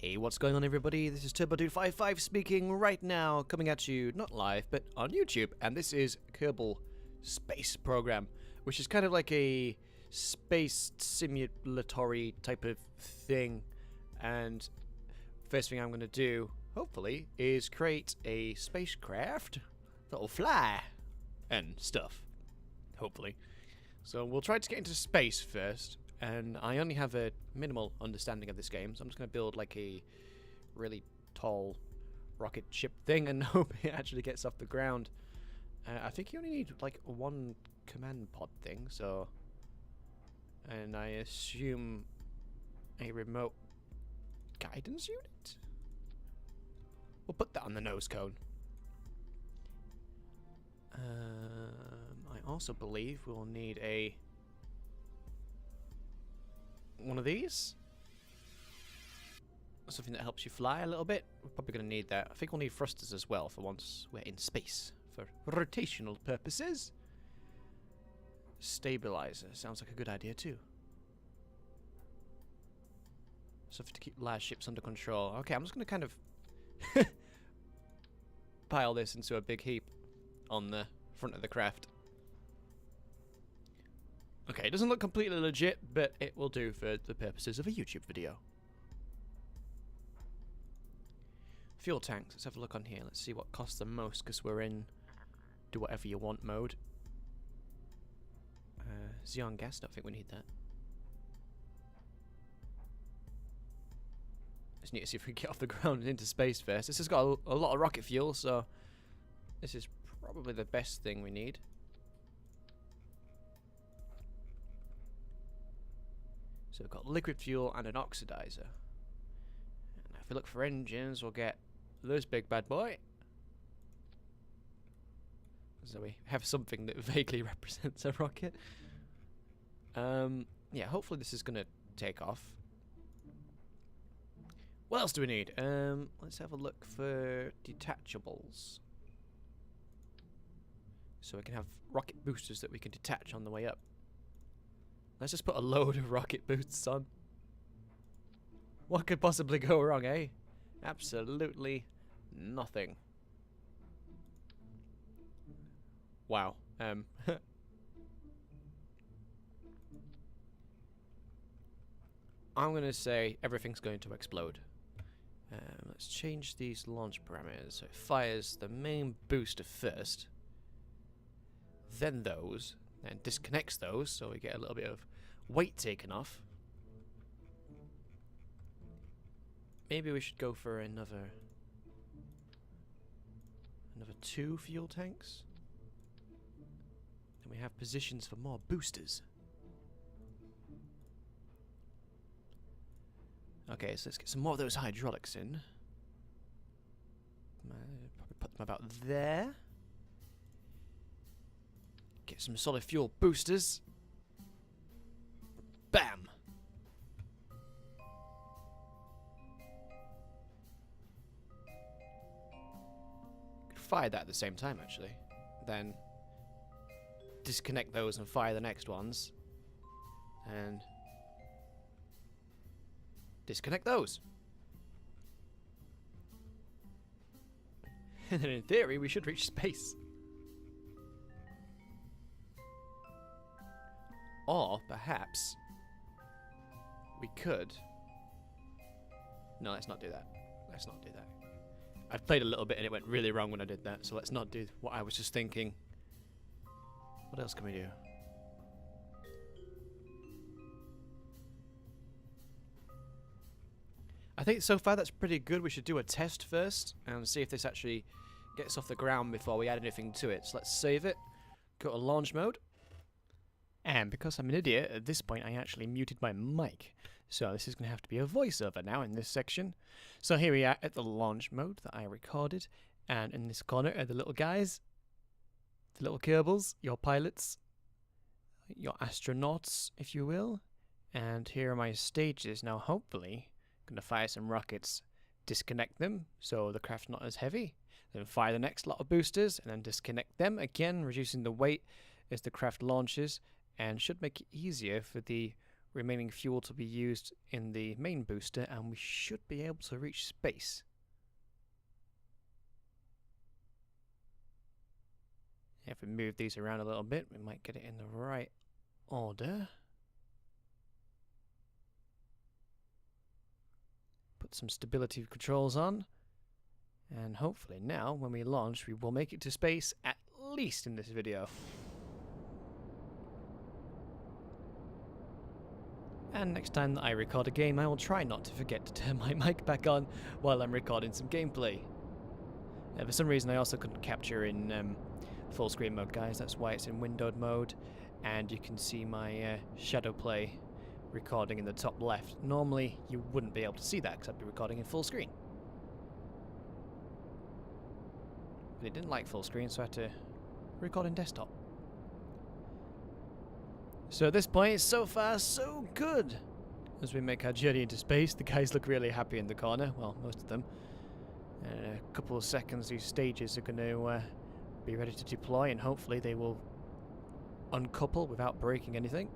Hey, what's going on, everybody? This is TurboDude55 speaking right now, coming at you, not live, but on YouTube, and this is Kerbal Space Program, which is kind of like a space simulatory type of thing, and first thing I'm going to do, hopefully, is create a spacecraft that'll fly and stuff, hopefully. So we'll try to get into space first. And I only have a minimal understanding of this game, so I'm just going to build like a really tall rocket ship thing and hope it actually gets off the ground. I think you only need like one command pod thing, so... And I assume a remote guidance unit? We'll put that on the nose cone. I also believe we'll need one of these. Something that helps you fly a little bit. We're probably going to need that. I think we'll need thrusters as well for once we're in space. For rotational purposes. Stabilizer. Sounds like a good idea too. Something to keep large ships under control. Okay, I'm just going to kind of pile this into a big heap on the front of the craft. Okay, it doesn't look completely legit, but it will do for the purposes of a YouTube video. Fuel tanks, let's have a look on here. Let's see what costs the most, because we're in do whatever you want mode. Xeon gas, don't think we need that. Just need to see if we can get off the ground and into space first. This has got a lot of rocket fuel, so this is probably the best thing we need. So we've got liquid fuel and an oxidizer. And if we look for engines, we'll get this big bad boy. So we have something that vaguely represents a rocket. Yeah, hopefully this is going to take off. What else do we need? Let's have a look for detachables. So we can have rocket boosters that we can detach on the way up. Let's just put a load of rocket boosts on. What could possibly go wrong, eh? Absolutely nothing. Wow. I'm gonna say everything's going to explode. Let's change these launch parameters so it fires the main booster first. Then those. And disconnects those, so we get a little bit of weight taken off. Maybe we should go for another 2 fuel tanks. Then we have positions for more boosters. Okay, so let's get some more of those hydraulics in. Probably put them about there. Get some solid fuel boosters. Bam! Could fire that at the same time, actually. Then disconnect those and fire the next ones. And disconnect those. And then in theory, we should reach space. Or, perhaps, we could... No, let's not do that. Let's not do that. I've played a little bit and it went really wrong when I did that, so let's not do what I was just thinking. What else can we do? I think so far that's pretty good. We should do a test first and see if this actually gets off the ground before we add anything to it. So let's save it. Go to launch mode. And because I'm an idiot, at this point I actually muted my mic. So this is going to have to be a voiceover now in this section. So here we are at the launch mode that I recorded. And in this corner are the little guys. The little Kerbals, your pilots. Your astronauts, if you will. And here are my stages. Now hopefully, I'm going to fire some rockets. Disconnect them so the craft's not as heavy. Then fire the next lot of boosters and then disconnect them. Again, reducing the weight as the craft launches. And should make it easier for the remaining fuel to be used in the main booster, and we should be able to reach space. If we move these around a little bit, we might get it in the right order. Put some stability controls on. And hopefully now, when we launch, we will make it to space, at least in this video. And next time that I record a game, I will try not to forget to turn my mic back on while I'm recording some gameplay. For some reason I also couldn't capture in full screen mode, guys. That's why it's in windowed mode. And you can see my shadow play recording in the top left. Normally you wouldn't be able to see that because I'd be recording in full screen. But it didn't like full screen, so I had to record in desktop. So at this point, so far so good. As we make our journey into space, the guys look really happy in the corner. Well, most of them. In a couple of seconds, these stages are going to be ready to deploy, and hopefully they will uncouple without breaking anything.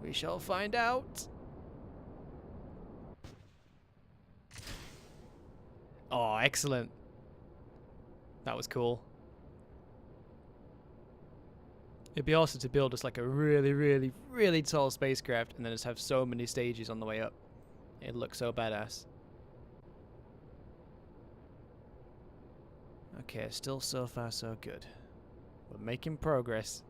We shall find out. Oh, excellent. That was cool. It'd be awesome to build just like a really, really, really tall spacecraft and then just have so many stages on the way up. It'd look so badass. Okay, still so far so good. We're making progress.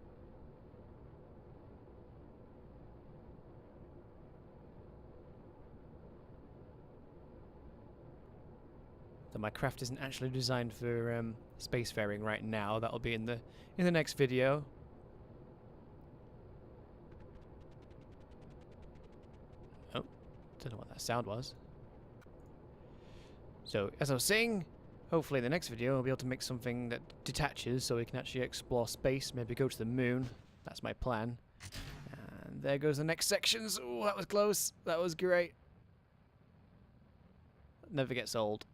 Though my craft isn't actually designed for spacefaring right now. That'll be in the next video. Oh, don't know what that sound was. So, as I was saying, hopefully in the next video we'll be able to make something that detaches so we can actually explore space, maybe go to the moon. That's my plan. And there goes the next sections. Oh, that was close. That was great. Never gets old.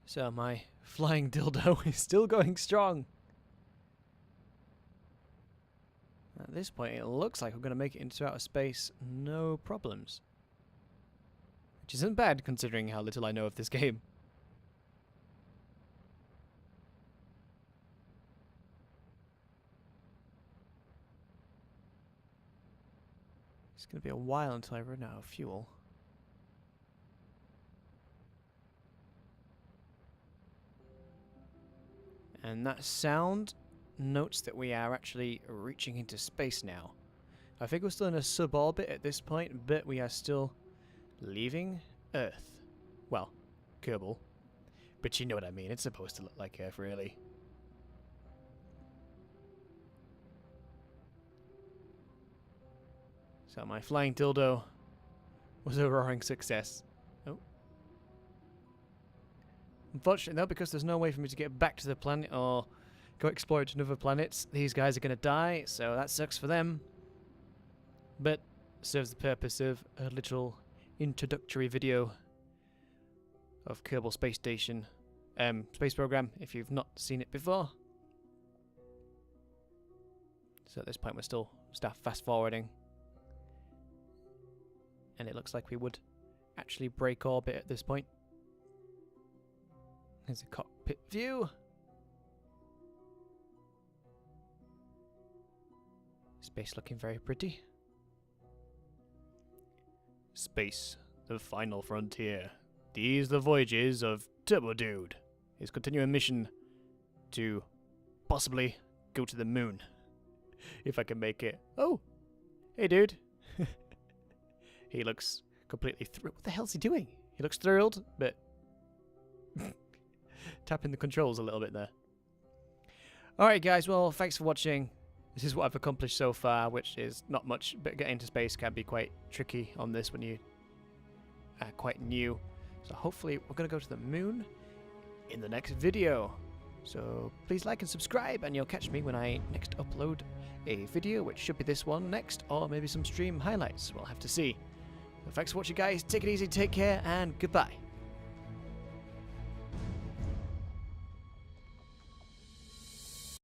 So my flying dildo is still going strong. At this point it looks like we're going to make it into outer space, no problems. Which isn't bad considering how little I know of this game. It's going to be a while until I run out of fuel. And that sound notes that we are actually reaching into space now. I think we're still in a suborbit at this point, but we are still leaving Earth. Well, Kerbal. But you know what I mean, it's supposed to look like Earth, really. So my flying dildo was a roaring success. Oh. Unfortunately though, because there's no way for me to get back to the planet or go explore to another planets, these guys are going to die, so that sucks for them. But serves the purpose of a little introductory video of Kerbal Space Station, Space Program, if you've not seen it before. So at this point we're still fast forwarding. And it looks like we would actually break orbit at this point. There's a cockpit view. Space looking very pretty. Space, the final frontier. These the voyages of Turbo Dude. His continuing mission to possibly go to the moon. If I can make it. Oh! Hey dude! He looks completely thrilled. What the hell's he doing? He looks thrilled, but tapping the controls a little bit there. Alright guys, well thanks for watching. This is what I've accomplished so far, which is not much, but getting into space can be quite tricky on this when you are quite new. So hopefully we're going to go to the moon in the next video. So please like and subscribe, and you'll catch me when I next upload a video, which should be this one next, or maybe some stream highlights. We'll have to see. So thanks for watching guys, take it easy, take care, and goodbye.